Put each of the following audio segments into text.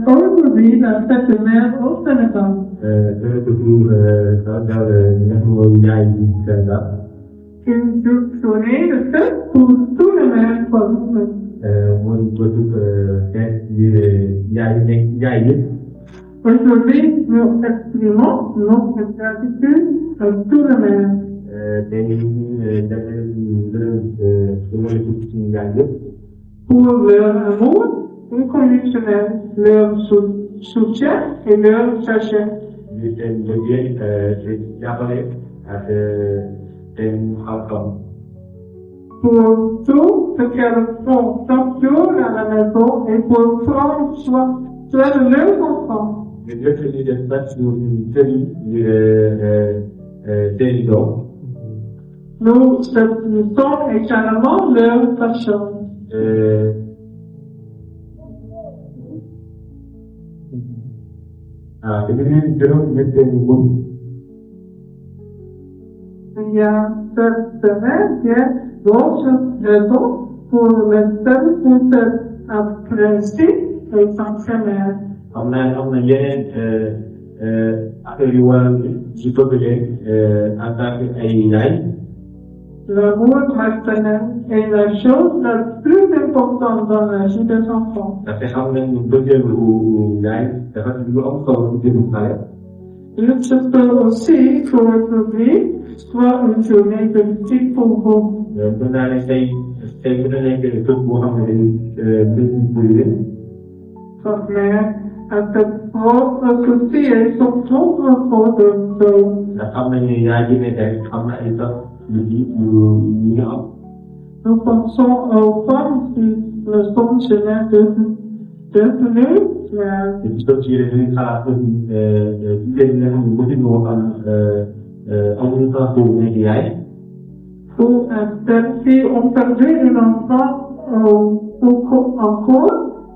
Aujourd'hui, dans cette mer au Sénégal, une journée de fête pour tous les mères communes. Aujourd'hui, nous exprimons notre gratitude à tous les mères. Pour leur amour inconditionnel, leur soutien et leur sagesse. Pour tout ce qu'elles font chaque jour à la maison et pour prendre soin de leurs enfants. Nous saisissons également leur passion. Il y a cette semaine d'autres raisons pour lesquelles vous êtes appréciés et s'entraîner. L'amour maternel est la chose la plus importante dans la vie des enfants. Il se peut aussi qu'aujourd'hui soit une journée difficile pour vous. Votre mère a ses propres soucis et son propre faute de choses. Nous pensons aux femmes qui ne sont jamais devenues mères. Ou celles qui ont perdu un enfant en cours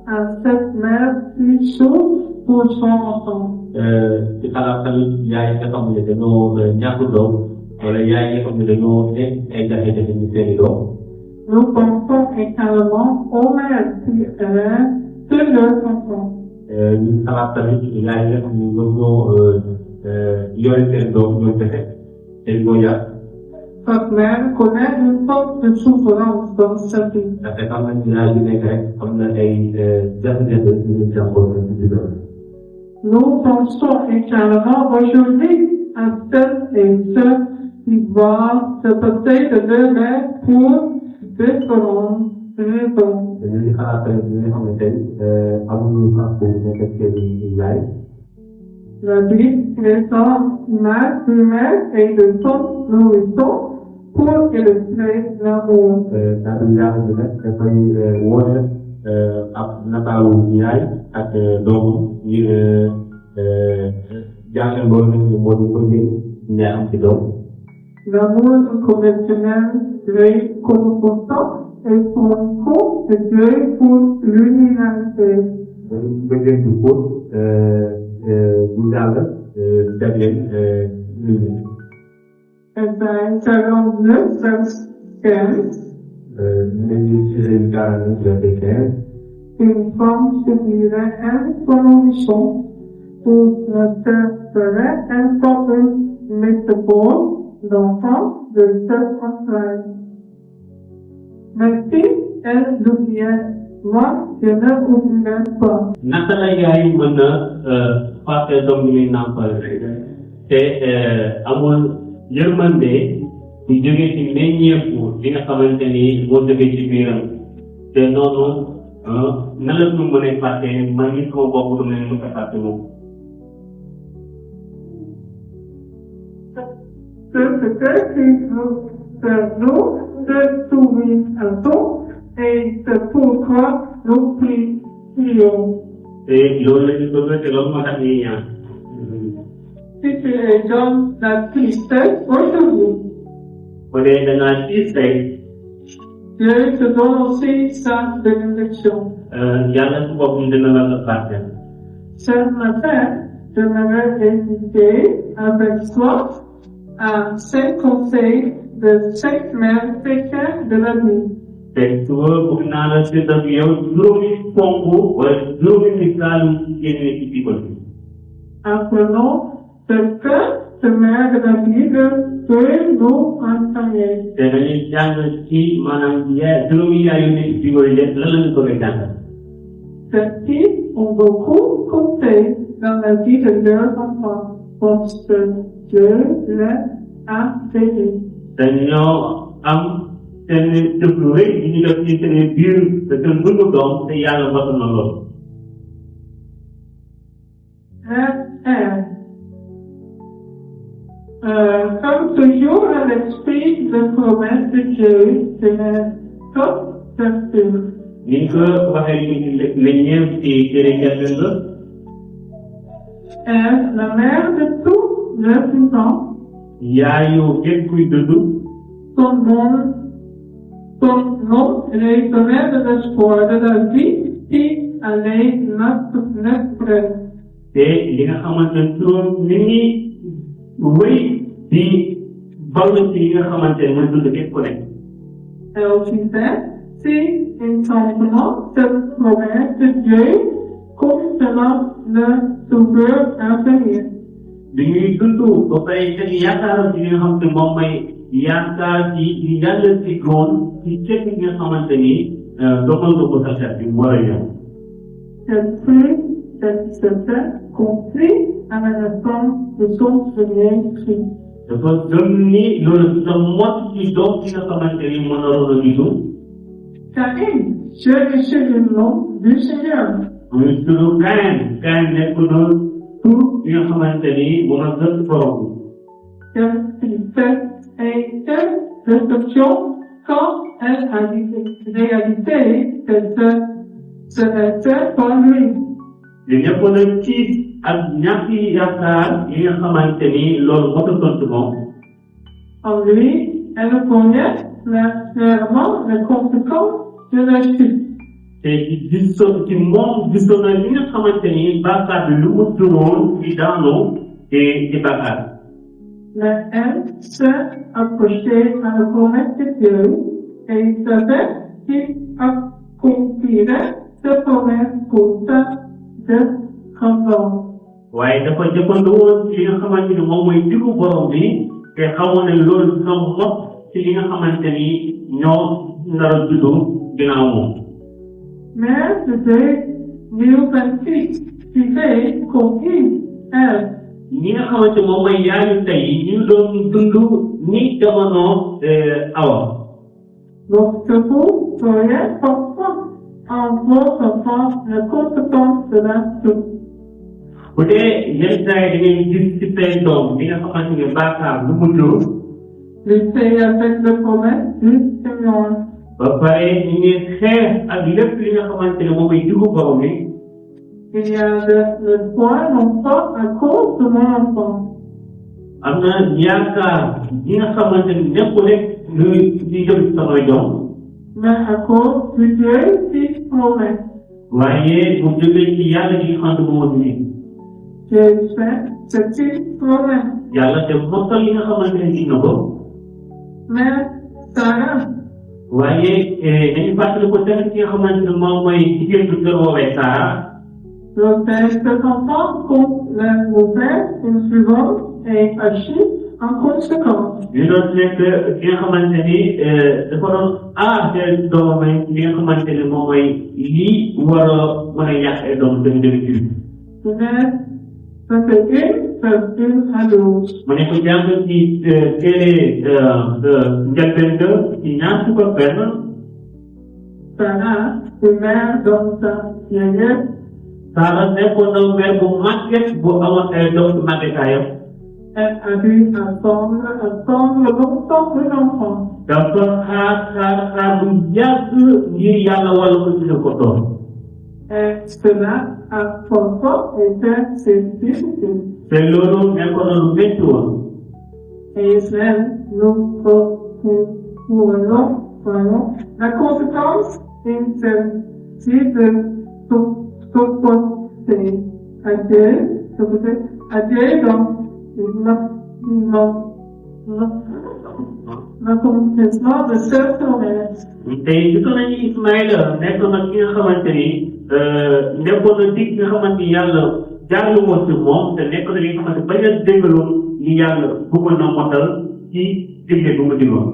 à cette mère qui souffre pour son enfant. Nous pensons également aux mères qui aiment de leurs enfants. Votre mère connaît une sorte de souffrance dans sa vie. Nous pensons également aujourd'hui à celles et ceux qui voient se passer de leur mère pour différentes raisons. La vie présente mère primaire et de son nourrisson pour illustrer l'amour. L'amour inconditionnel Dieu comportant et son coup de Dieu pour l'unité. Ésaïe 49, verset 15. Une femme subirait un condition pour la terre serait un peuple métropole d'enfants de cette entraille. Merci, elle nous vient. Moi, je ne oublierai pas. amul yërmande di jóge ci meññeefu li nga xamante ni moo jóge ci biiram te noonu na la ñu mën a fàtte man nit ko bokk du leen mën a fàtte moom. Ce qui nous nous de soumis à tout et c'est pourquoi nous prions. te loolu la ñu bëgg te loolu moo tax ñuy ñaan. Si tu es dans la tristesse aujourd'hui, Dieu te donne aussi sa bénédiction. Ce matin, j'aimerais inviter avec toi à 5 conseils de 5 mères chrétiennes de la vie. te suba bëgg naa la sédd ak yow juróomi ponk wala juróomi misaal ci génne ci Bible bi. Apprenons cette semaine de la Bible peut nous enseigner. te dañuy jàng ci maanaam juróomi yaay yu nekk ci Bible yi lan lañu ko koy jàngal. Ces filles ont beaucoup compté dans la vie de leurs enfants parce que Dieu les a bénis. dañoo am seen jëf lu rëy yi ñu def ci seen biir te seen dundu doom te yàlla bëgg na lool. Comme toujours, à l'esprit de promesse de Dieu, c'est toute certitude. ni ko waxee li ñëw ci téere Njëlbéen la. Est la mère de tous les vivants. yaayu képp kuy dund. Son nom est le mère de l'espoir de la vie qui allait naître. te li nga xamante ne turam ni ñuy wéy di ballu ci li nga xamante ne mooy dund képp ku nekk. Et aussi si intensement cette promesse de Dieu concernant le sauveur infini. bi ñuy dund ba pare seen yaakaar ci li nga xamante ne moom mooy yaakaar ci li yàlla ci góor ci képp ki nga xamante ni doxal nga ko sa xel bi war a ñëw. Cette compris à la naissance de son premier Christ. dafa gëm ni loolu sa mot ci doom ci nga xamante ni moo naroon a juddu. Caïn, Dieu est chez le nom du Seigneur. muy tudd Caïn nekk na tur bi nga xamante ni moom la gën borom. Quelle réception quand elle a réalisé que ce n'était pas lui. li ñëpp na tiit ak ñàkk yaakaar yi nga xamante ni loolu motul ci moom. En lui, elle connaît clairement les conséquences de la chute. te ci moom gisoon na li nga xamante ni bàkkaar bi lu mu juróon ci daanoo ci bàkkaar. Mais elle s'est approchée à la promesse de Dieu et il savait qu'il accomplirait cette promesse pour sa descendance. waaye dafa jëfandu woon ci li nga xamante ni moom mooy diggu borom bi te xamoon ne loolu dina mot ci li nga xamante ni ñoo nar a juddu ginnaaw moom. Mais c'était Léo 26 qui fait qu'aucune elle. ñi nga xamante moom mooy yaayu tey ñu doon dund ni jamono awa. Donc, vous seriez parfois en votre enfant la conséquence de la chute. bu dee yenn saa yi da ngay gis ci seen doom li nga xamante ne bàkkaar lu mu jur. Lutter avec la promesse du Seigneur. ba pare ñu ngi xeex ak lépp li nga xamante ne moom mooy diggu borom bi. Il y a de l'espoir non pas à cause de mon enfant. am na yaakaar yi nga xamante ne nekkul rek luy di jëm ci samay doom. Mais à cause du Dieu qui promet. waaye bu jógee ci yàlla di xam ne moo di. J'ai fait ce qu'il promet. yàlla te mosal yi nga xamante ne dig na ko. Mais Sarah. waaye dañu fàttali ko tamit ki nga xamante ne moom mooy jigéen bu kër woowee Sara. Le père de enfant compte la nouvelle suivante et agit en conséquence. ñu doon nekk ki nga xamante ni dafa doon seen doomam li nga xamante ne moom mooy lii war a mën a yàq ay doom dëgg-dëgg. Mais ça fait une à l'autre. mu ne ko jàng ci téere Njëlbéen ga ci ñaar fukk ak benn. Sarah, une mère dans sa vieillesse. Sara nekkoon na mère bu màgget bu amoon ay doom ci màggetaayam. Elle a dû attendre longtemps un enfant. dafa xaar bu yàgg ngir yàlla wala ko ci ko doom. Et cela a parfois été difficile. te loolu nekkoon na lu métti woon. Et même nous voyons la conséquence intensif de s'opposer à Dieu dans l'accomplissement de cette promesse. tey gisoon nañu Ismaïla nekkoon na ki nga xamante ni nekkoon na dig nga xamante ni yàlla jaarlu woon ci moom te nekkoon na li nga xamante bañ a déggaloon li yàlla bëggoon na motal ci digle bu mu digoon.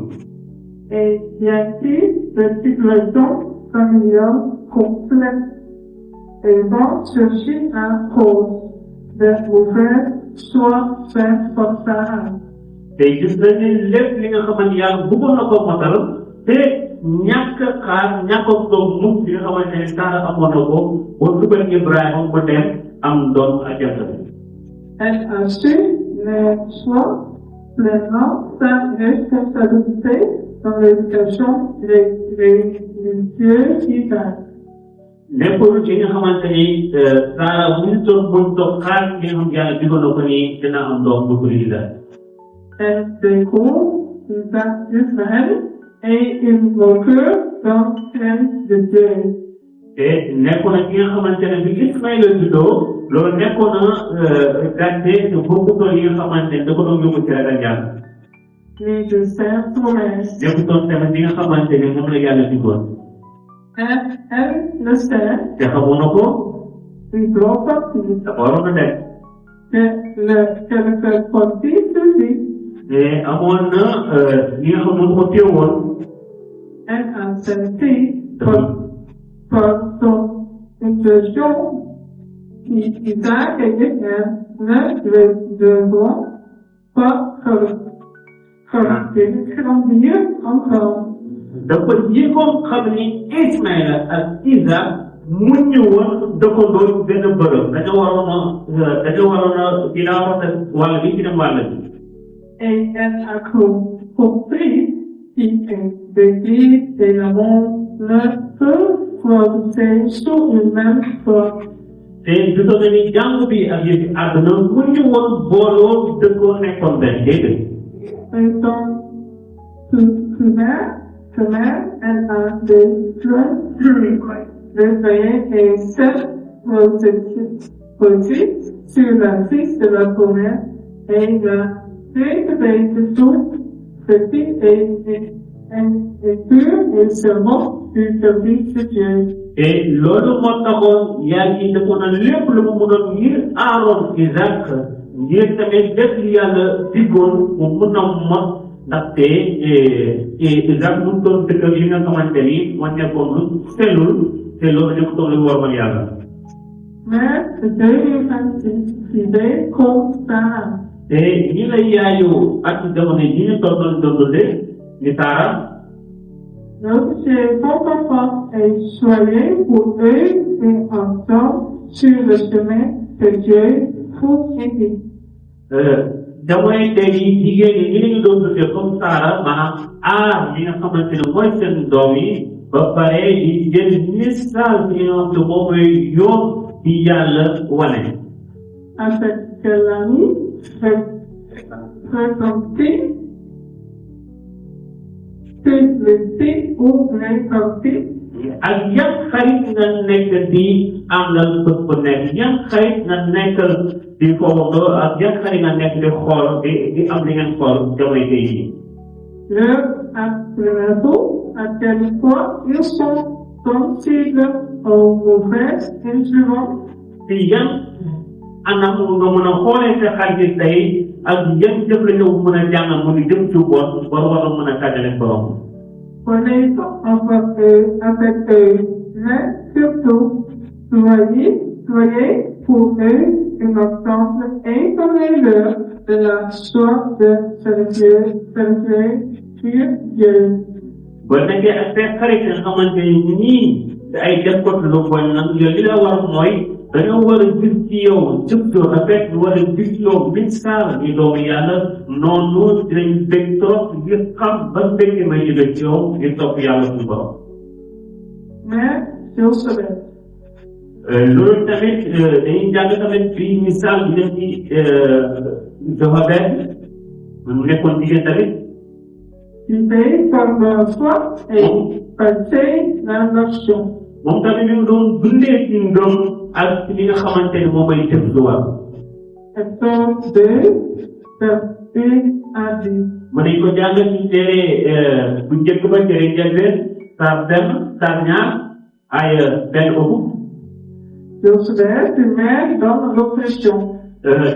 Et y a-t-il des situations familiales complètes et vont chercher un cause de ouvrir soit fait pour Sarah. tey gis nañu lépp li nga xamante yàlla bëggoon na ko motal te ñàkk xaar ñàkk a toog mukk li nga xamante ne Saara amoon na ko ba dugal Ibrahima ba dem am doom ak Jacob. Elle a su les choix pleinement sa responsabilité dans l'éducation religieuse d'Isaac. nekkul ci nga xamante ni Saara bu ñu toog xaar li nga xam yàlla digoon na ko ni dina am doom bu ko Isaac. Elle découvre Israël et une voiture dans celle de Dieu. te nekkoon na ki nga xamante ne bi Ismaïla juddoo loolu nekkoon na gàcce te bokkutoon li nga xamante ne da ko doon yóbbu ci ragal yàlla. Et de ses promesses. nekkutoon tamit li nga xamante ne moom la yàlla digoon. Elle le sait. te xamoon na ko. Il doit partir. dafa waroon a dem. Que le fait partie de lui. te amoon na li nga xam ne ko teewoon. Elle a senti par son intention qu'Isaac et Jacob ne devront pas grandir encore. dafa yëgoon xam ni Ismaïla ak Isaac mu ñëwoon dëkkandoo benn bërëb dañoo waroon a dinaa wax wàll bi ci dem wàll bi. Et elle a compris qu'il désir et l'amour ne peut produire sur une même forme. te gisoon na ni jàng bi ak yëfi àdduna mu ñëwoon booloo dëkkoo nekkoon benn déedéet. Et donc, elle a des plans réveillés et cette positive sur la fille de la promesse et la réveil de tout petit et pur et serment du service de Dieu. te loolu moo taxoon yaa ngi defoon na lépp lu mu mënoon ngir aaroon Isaac ngir tamit def li yàlla diggoon mu mun a mot ndaxte Isaac mu doon dëkkal li nga xamante ni moo nekkoon lu sellul te loolu nekkutoon lu war yàlla. Mais Dieu est comme ça. te ñi la yaayu ak jamono yi ñu tolloon dundale ni Saara. Donc, c'est bon papa et soyez pour eux et ensemble sur le chemin que Dieu vous indique. jamono tey jigéen ñi ñu doon dundee comme Saara maanaam aar li nga xamante ne mooy seen doom yi ba pare di jël message bi nga xam ne moom mooy yoon bi yàlla wane. Avec l'ami fréquenté le ou fréquenté. ak yan xarit nga nekk di àndal bët bu nekk yan xarit nga nekkal di foofandoo ak yan xarit nga nekk di xool di am li ngeen xool jamono tey jii. Leur apprenez-vous à quel point ils sont sensibles aux mauvaises influences. ci yan anam nga mën a xoolee sa xarit tey ak yan jëf la ñu mën a jàngal mu di jëm ci bon ba war a mën a tàggale borom. Prenez avec eux, mais surtout, soyez pour eux un exemple et donnez-leur de la joie de servir Dieu. ba nekkee ak seen xarit nga xamante ni ñii ay def ko lu bon nag yow li la war mooy dañoo war a gis ci yow jëf ju rafet war a gis yow misaal ni doomu yàlla noonu dinañ bég trop ngir xam ba mbégte may jóge ci yow ngir topp yàlla bu borom. Mais Josué. loolu tamit dañuy jàng tamit fii misaal bi def ci Jochebed mu nekkoon jigéen tamit. Vivez par la foi et passez la l'action. moom tamit ñu doon dundee ci ndëm ak li nga xamante ne moom mooy jëf lu war. Exode 2, verset 1 à 10. mu ne ko jàng ci téere bu njëkk ba téere njëlbeen saar benn saar ñaar ay benn ubu Josué primaire dans l'oppression.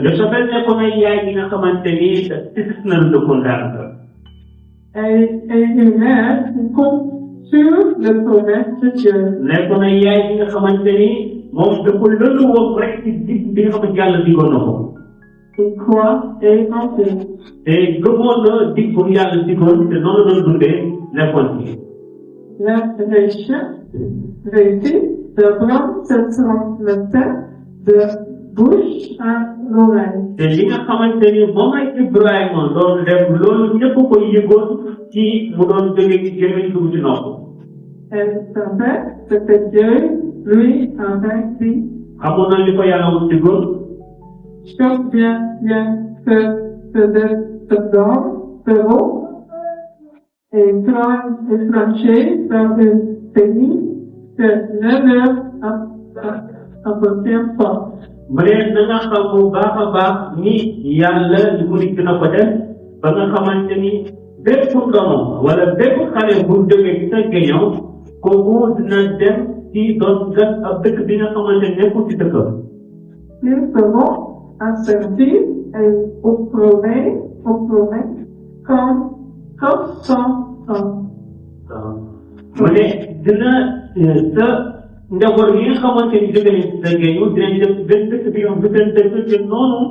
Josué nekkoon ay yaay yi nga xamante ni tis na lu dëkkoon daanaka Et une mère qui compte sur le promesse de Dieu. nekkoon ay yaay yi nga xamante ni moom dafa lëlu woon rek ci dig bi nga xamante yàlla digoon na ko Il croit et en fait. te gëmoon na dig bu yàlla digoon te noonu la doon dundee nekkoon ci La réussite d'Abraham se transmettait de bouche à l'oreille. te li nga xamante ni moom ay Ibrahima doon def loolu ñëpp ko yëgoon ci mu doon jóge ci gémmiñ dugg ci nopp Elle savait ce que Dieu lui avait dit. xamoon na li ko yàlla woon digoon Choc bien se donne, se vaut, et tranché dans un pays que ne leur appartient pas. mu ne na nga xam bu baax a baax ni yàlla li mu dikk na ko def ba nga xamante ni bépp doomam wala bépp xale bu jógee ci sa géñoo kooku dina dem ci doon gas ab dëkk bi nga xamante ne nekkul ci dëkkam Ils seront asservis et opprimés comme sans sang. mu ne dina sa njaboot yi nga xamante ni jóge nañ ci sa géñoo dinañ dem benn dëkk bi yoon bu seen dëkk te noonu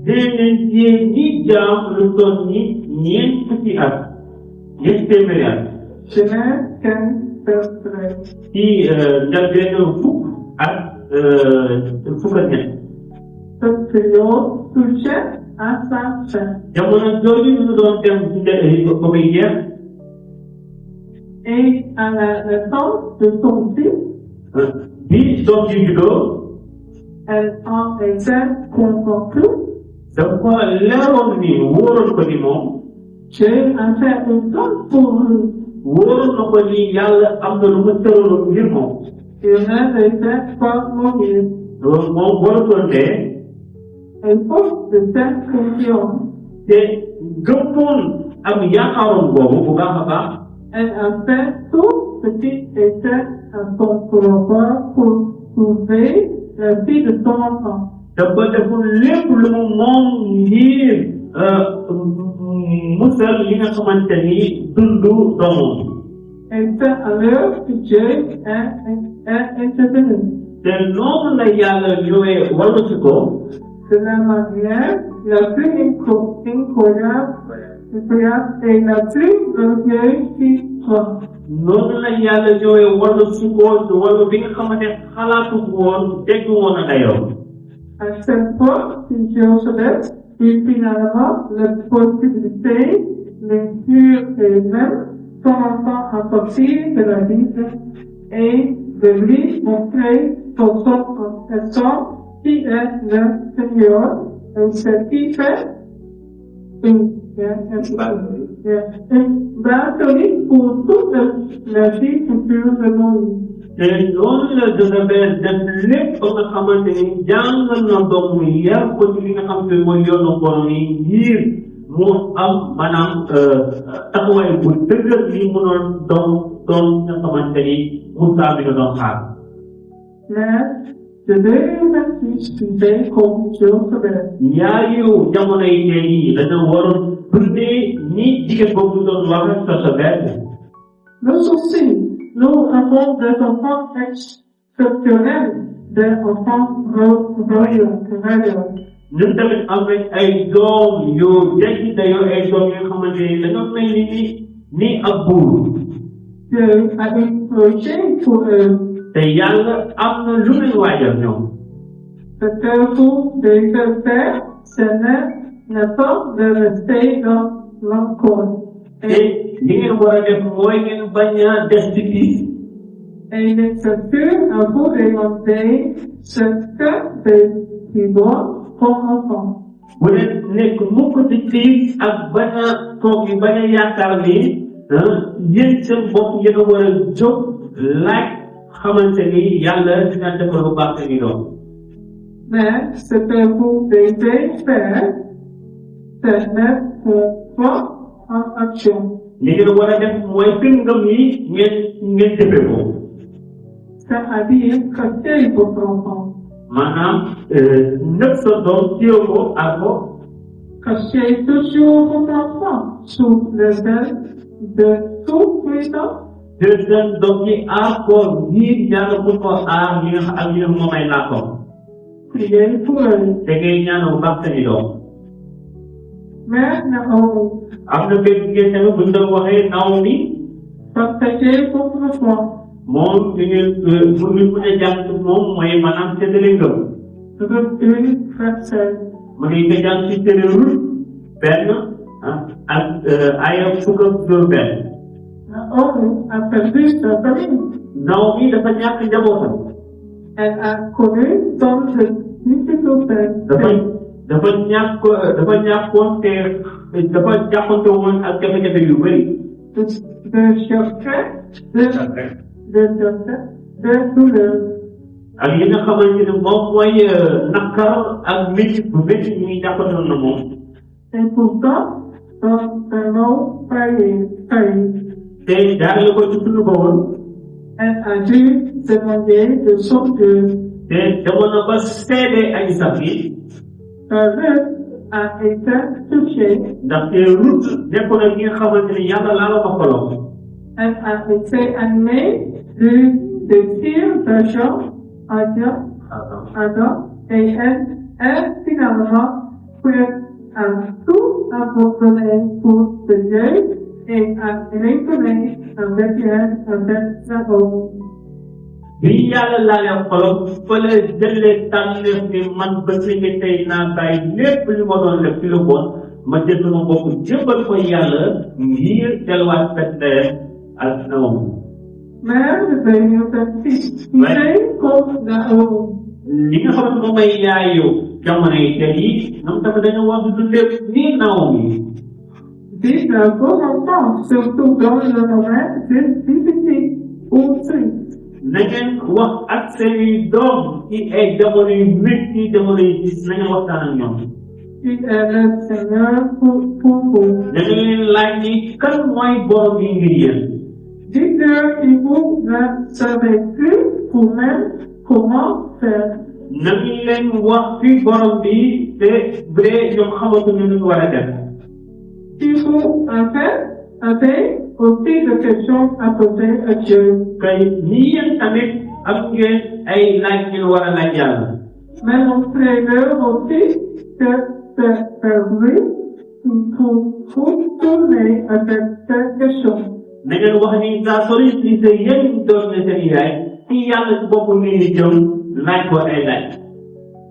dinañ leen cee ñi jaam lu toll ni ñeent fukki at ñeent téeméeri at Genèse 15:13. ci njëlbéen fukk ak fukk ak ñett Cette période touchait à sa fin. jamono jooju ñu doon dem ba muy jeex Et à la naissance de son fils, bi doom ji juddoo elle en était convaincue. dafa leeroon ni wóoroon ko ni moom Dieu a fait un plan pour lui. wóoroon na ko ni yàlla am na lu mu tëraloon ngir moom Il ne devait pas mourir. loolu moom warutoon dee Et force de cette confiance, te gëmmoon am yaakaaroon boobu bu baax a baax elle a fait tout ce qui était à son pouvoir pour sauver la vie de son enfant. dafa deful lépp lu mu moom ngir musal li nga xamante ni dundu doomam Et c'est alors que Dieu est intervenu. te noonu la yàlla ñëwee wàllu si ko De la manière la plus incroyable et la plus orgueilleuse qui soit. noonu la yàlla ñëwee wàllu si ko wàllu bi nga xamante xalaatu woon dégg woon a dayoo À chaque fois que Josué eut finalement la possibilité de fuir elle-même son enfant à partir de la Bible et de lui montrer son qui est le Seigneur, et ce qui fait une batterie pour toute la vie future de Moïse. te noonu la Josabel def lépp ba nga xamante ni jàngal na doom mu yar ko ci li nga xam ne mooy yoonu borom yi ngir mu am maanaam taxawaay bu dëgër li mënoon doon nga xamante ni Moussa bi la doon xaar. Mais je devais discuter comme Josué. yaayu jamono yi tey jii dañu waroon dundee ni jigéen boobu doon wax Josabel. Nous aussi, nous avons des enfants exceptionnels, des enfants royaux. ñun tamit am nañ ay doom yu jéggi dayoo ay doom yoo xamante ni dañoo mel ni ab buur. Dieu a un projet pour eux. te yàlla am na lu leen waajal ñoom. Ce que vous devez faire, ce n'est pas de rester dans l'encore. te li ngeen war a def mooy ngeen bañ a des ci kii. Et il est sûr à vous de demander ce que tu dois comme enfant. bu leen nekk mukk ci kii ak bañ a toog yi bañ a yaakaar ni yéen seen bopp yéen a war a jóg laaj xamante ni yàlla dina defal bu baax seen i doom. Mais ce que vous devez faire, c'est mettre foi en action. li ngeen war a def mooy seen ngëm yi ngeen jëfee ko. C'est-à-dire cacher votre enfant. maanaam nëb sa doom téye ko ak ko. Cacher toujours votre enfant sous le verre de tout puissant. jël seen doom yi aar ko ngir yàlla mun ko aar li nga xam ak li nga moom ay laa ko. Priez pour eux. te ngay ñaanal baax seen doom. Mais Naomi, am na benn jigéen tamit bu ñu doon waxee Naomi. partagez votre foi. moom li ngeen bu ñu mën a jàng moom mooy maanaam séddale ngëm. Ruth 1, verset 16. mu ngi ko jàng ci téere Rut benn ak aaya fukk ak juróom-benn. Naomi a perdu sa famille. Naomi dafa ñàkk njabootam. Elle a connu tant de difficultés. dafa ñàkkoon te dafa jàppante woon ak jafe-jafe yu bëri. De chercher, de douleur. ak yi nga xamante ne moom mooy nakar ak métti bu métti ñuy jàppante na moom. Et pourtant, dans un nom failli, te jaarale ko ci sunu borom. elle a dû demander de son Dieu. te demoon na ba seede ay sax yi. Ruth a été touchée. ndaxte Rut nekkoon na ki nga xamante ne yàlla laa la ko xoloo. Elle a été animée du désir d'argent, Adam, et elle finalement prête à tout abandonner pour ce Dieu et à retourner avec elle avec Naomi. bi yàlla laalee xolom fa la jëlee tànneef ni man ba si nga tey naa bàyyi lépp li ma doon def ci lu bon ma jël sama bopp jëmbal ko yàlla ngir delluwaat fekk ak Naomi. Mère devenue petite, mais comme Naomi. li nga xamante moom may yaayu jamono yi tey yi ñoom tamit dañoo war di dundee nii Naomi. Vive la bonne enfance, surtout dans le domaine difficile ou triste. na ngeen wax ak seeni doom ci ay jamono yu métti jamono yu gis na ngeen waxtaan ak ñoom. Qui est le Seigneur pour vous. da ngeen leen laaj ni kan mooy borom yi ngir yéen. Dites-leur que vous ne savez plus vous-même comment faire. na ngeen leen wax fi borom bi te bu dee ñoom xamatuñu nu ñu war a def. Si vous avez aussi des questions à poser à Dieu. kay ñi yéen tamit am ngeen ay laaj ngeen war a laaj yàlla. Mais montrez-leur aussi que c'est vers lui pour vous tourner avec ces questions. na ngeen wax ni saa sollicité yéen doon na seen yaay ci yàlla si boppam ngeen di jëm laaj ko ay laaj.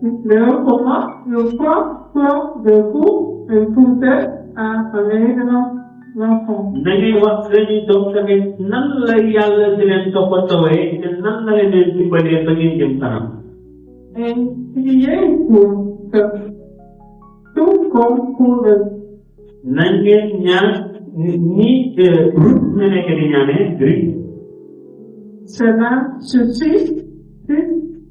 Dites-leur comment le croit de vous et vous êtes à parler de l'enfant. na ngeen wax seeni doom tamit nan la yàlla di leen toppatoowee te nan la leen dimbalee ba ngeen jëm kanam. Et priez pour que tout comme pour le. na ngeen ñaan ni Rut ñu nekk di ñaanee Rut. Cela suscite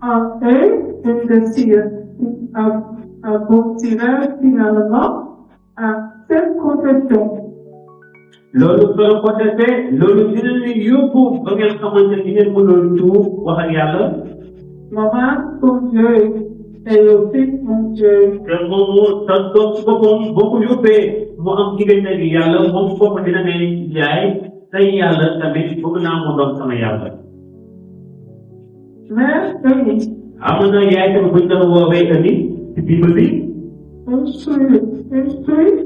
en eux un désir qui aboutira finalement à cette confession. loolu soo ko defee loolu dina leen yóbbu ba ngeen xamante ni ngeen mënoon tuub wax ak yàlla. Maman, ton Dieu, et aussi mon Dieu. te moomu sa doom si boppam boo ko yóbbee mu am diggante gi yàlla moom si boppam dina ne yaay say yàlla tamit bëgg naa mu doon sama yàlla. Mère Eunice, am na yaay tamit bu ñu doon woowee Euni ci Bible bi. instruit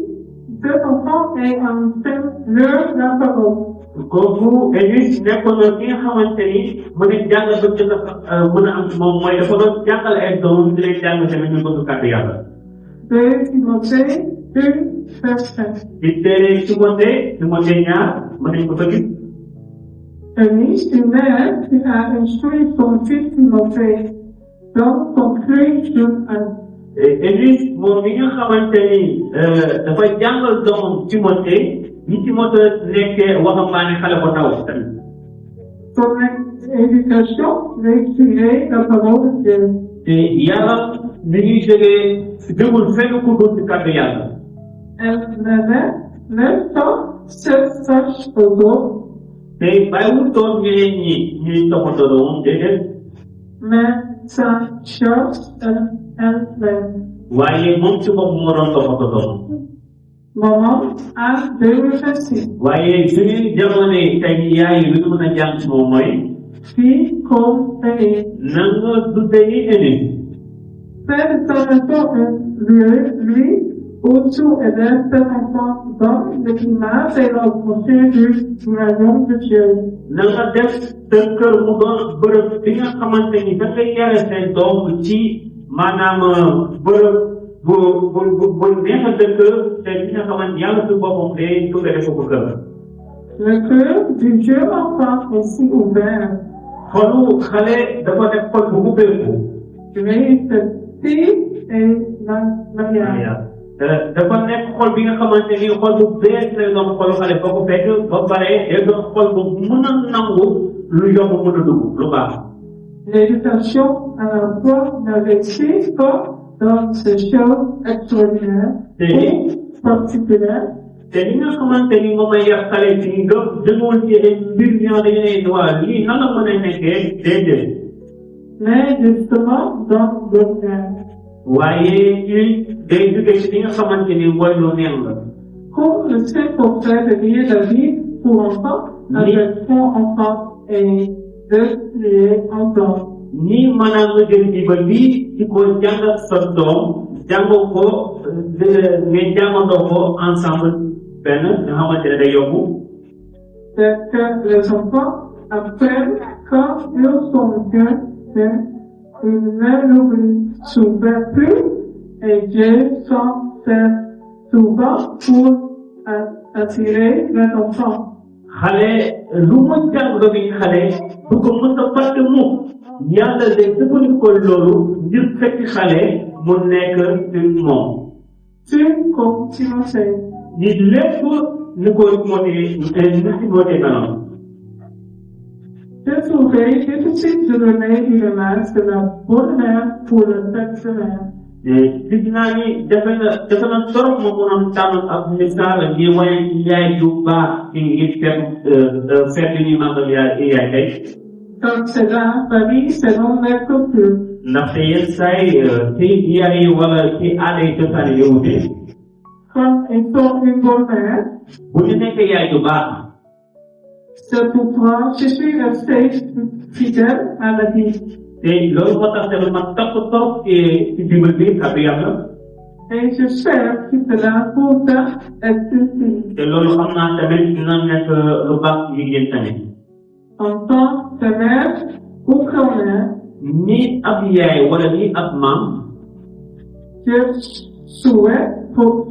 cet enfant et enseigne leur la parole. kooku Euni nekkoon na ki nga xamante ni mu ne jàng ba ci mën a am ci moom mooy dafa doon jàngal ay doom di leen jàng tamit ñu bëgg kàddu yàlla. 2 Timothée 1, verset. ci téere Timothée ñaar mën nañ ko fa gis. Eunice, une mère qui a instruit son fils Timothée dans son plus jeune âge. Euni moom mi nga xamante ni dafa jàngal doomam Timothée ni Timothée nekkee waxambaane xale bu ndaw tamit. Son éducation réussirait la parole de Dieu. te yàlla mi ngi jógee demul fenn ku dul ci kàddu yàlla. Elle n'avait n'est pas cette tâche aux autres, te bàyyiwul toog ñeneen ñi ñuy toppatoo doomam déedéet mais sa charge elle-même. waaye moom ci bopp moo doon toppatoo doomam Maman a réfléchi. waaye suñu jamono tey yaay lu ñu mën a jàng ci moom mooy Fille comme elle. na nga dundee ni ennemi Faire son enfant lui autour et d'un seul enfant dans le climat et l'atmosphère du royaume de Dieu. na nga def sa kër mu doon bërëb bi nga xamante ni da ngay yare seen doom ci maanaam bërëb bu neex a dëkk te li nga xamante yàlla su boppam day tuddee ko ko kër. Le cœur du jeune enfant est si ouvert. xolu xale dafa def xol bu ubbeeku. Réceptif et malléable. dafa nekk xol bi nga xamante ni xol bu bees lay doon xolu xale boo ko fekk ba pare day doon xol bu mën a nangu lu yomb mën a dugg lu baax. L'éducation à la foi ne réussit pas dans ces choses extraordinaires ou particulières. te li nga xamante ni moom ay yar xale ci ngëm dëggoon ci ay mbir ñoo dañu ne waa lii nan la mën a nekkee déedéet. Mais justement dans l'ordinaire. waaye ñuy day jóge ci li nga xamante ni mooy lu neex la. Comme le fait pour faire de lier la vie pour enfants avec son enfant et de lier enfant. nii maanaam nga jël ci ba lii ci ko jàngal sa doom jàngoo ko nga jàngandoo ko ensemble benn nga xamante ne day yokku. C'est que les enfants apprennent quand ils sont jeunes, ils ne s'ouvrent plus et Dieu s'en sert souvent pour attirer les enfants. xale lu mu jàng ba bi xale du ko mën a fàtte mukk yàlla de jëfandikoo loolu ngir fekk xale mu nekk ci moom. Tout comme Timothée. ni lépp ni ko Timothée meloon. Je trouvais difficile de donner une image de la bonheur pour le personnel. gis naa ni defe na trop ma mënoon tànn ak misaal ñi wane yaay ju baax ci ngir fekk ni màggal yaay tey. Donc c'est la famille selon les cultures. ndaxte yenn saa yi ci yaay wala ci aada yi cosaan yi wute. Comme ils sont une bonne mère, bu ñu nekkee yaay ju baax. c'est pourquoi je suis restée fidèle à la vie. te loolu moo tax tamit man topp trop ci Bible bi ak yàlla. Et j'espère que cela pourra être utile. te loolu xam naa tamit dina nekk lu baax ci yéen tamit. En tant que mère ou grand-mère, ni ab yaay wala ni ab maam. je souhaite pour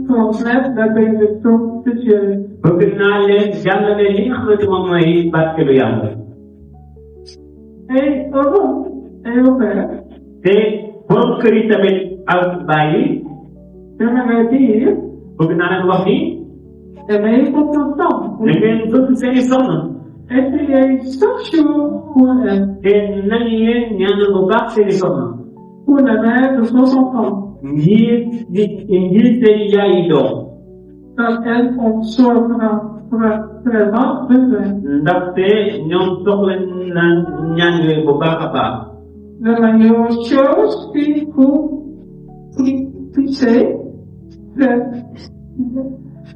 transmettre la bénédiction de Dieu. bëgg naa leen jàngale li nga xamante moom mooy barkelu yàlla. Et au nom et au père, te borom kër yi tamit ak bàyyi. j'aimerais dire, bëgg naa leen wax ni. aimez votre enfant. da ngeen bëgg seen i soxna. Et priez chaque jour pour elle, te nañ leen ñaanal bu baax seen i soxna. pour la mère de son enfant. ngir seen i yaay yi doom. Quand elles ont vraiment besoin. ndaxte ñoom soxla na ñaan yooyu bu baax a baax. La meilleure chose qu'il faut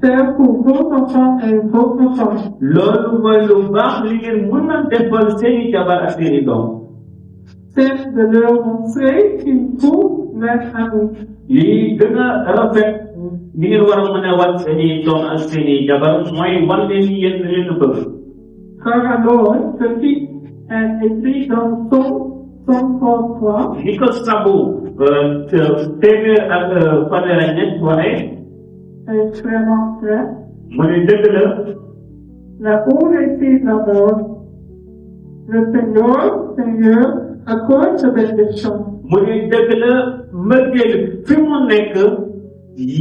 faire pour vos enfants et vos enfants. loolu mooy lu baax li ngeen mën a defal seen i jabar ak seen i doom. C'est de leur montrer qu'il faut mettre à nous. lii gën a rafet li ngeen war a mën a wan seen i doom ak seen i jabar mooy wan leen yéen leen bëgg. Car alors, ce qui est écrit dans son propre, li ko sabu téeméer ak fanweer ak ñett waxee. est vraiment vrai. mu ne dëgg la. La haut est la mort. Le Seigneur accorde sa bénédiction. mu ne dëgg la mbëggeel fi mu nekk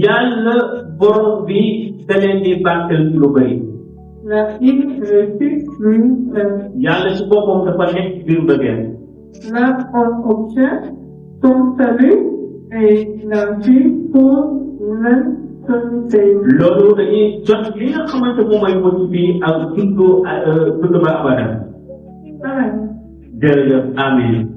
yàlla borom bi da leen di barkeel lu bëri. La île réussit lui-même. yàlla ci boppam dafa nekk biir mbëggeel. Là, on obtient son salut et la vie pour faith. loolu dañuy jot li nga xamante moom mooy motif bi ak dund ba abadan. Amen. jërëjëf amin